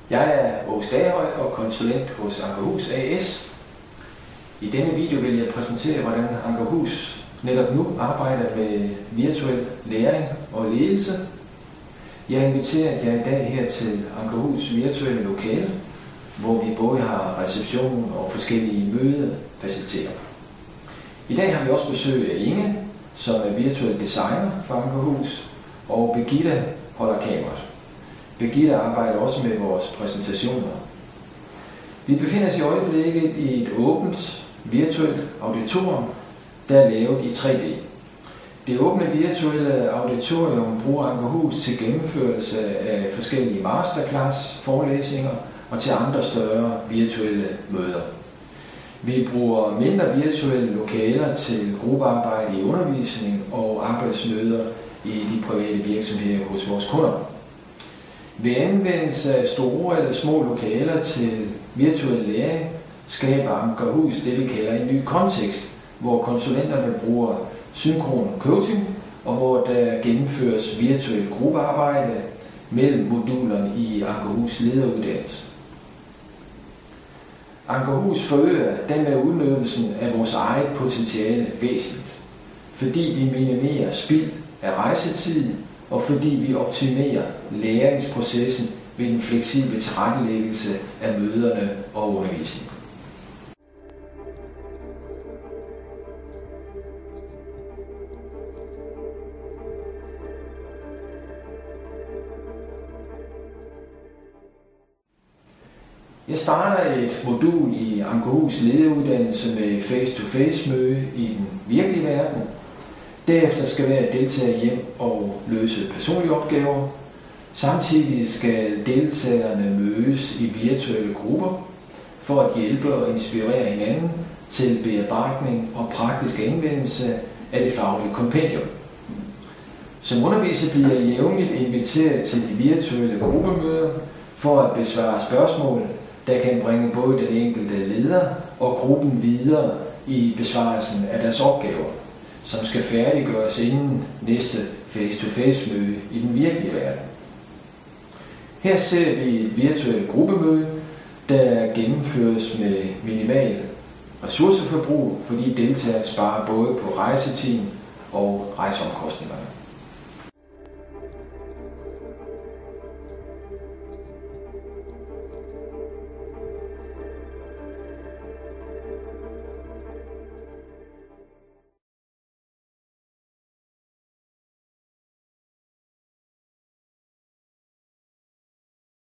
Jeg er Åge Stahøj og konsulent hos Ankerhus A/S. I denne video vil jeg præsentere, hvordan Ankerhus netop nu arbejder med virtuel læring og ledelse. Jeg inviterer jer i dag her til Ankerhus virtuelle lokale, hvor vi både har reception og forskellige mødefaciliteter. I dag har vi også besøg af Inge, som er virtuel designer for Ankerhus, og Birgitte holder kameraet. Birgitte arbejder også med vores præsentationer. Vi befinder os i øjeblikket i et åbent virtuelt auditorium, der er lavet i 3D. Det åbne virtuelle auditorium bruger Ankerhus til gennemførelse af forskellige masterclass, forelæsninger og til andre større virtuelle møder. Vi bruger mindre virtuelle lokaler til gruppearbejde i undervisning og arbejdsmøder i de private virksomheder hos vores kunder. Ved anvendelse af store eller små lokaler til virtuel læring skaber Ankerhus det, vi kalder en ny kontekst, hvor konsulenterne bruger synkron coaching, og hvor der gennemføres virtuel gruppearbejde mellem modulerne i Ankerhus lederuddannelse. Ankerhus forøger den med udnyttelsen af vores eget potentiale væsentligt, fordi vi minimerer spild af rejsetid, og fordi vi optimerer læringsprocessen ved en fleksibel tilrettelæggelse af møderne og undervisningen. Jeg starter et modul i Ankerhus lederuddannelse med face-to-face møde i den virkelige verden. Derefter skal hver deltager hjem og løse personlige opgaver. Samtidig skal deltagerne mødes i virtuelle grupper for at hjælpe og inspirere hinanden til bearbejdning og praktisk anvendelse af det faglige kompendium. Som underviser bliver jeg jævnligt inviteret til de virtuelle gruppemøder for at besvare spørgsmål, der kan bringe både den enkelte leder og gruppen videre i besvarelsen af deres opgaver, som skal færdiggøres inden næste face-to-face møde i den virkelige verden. Her ser vi et virtuelt gruppemøde, der gennemføres med minimal ressourceforbrug, fordi deltagerne sparer både på rejsetiden og rejseomkostningerne.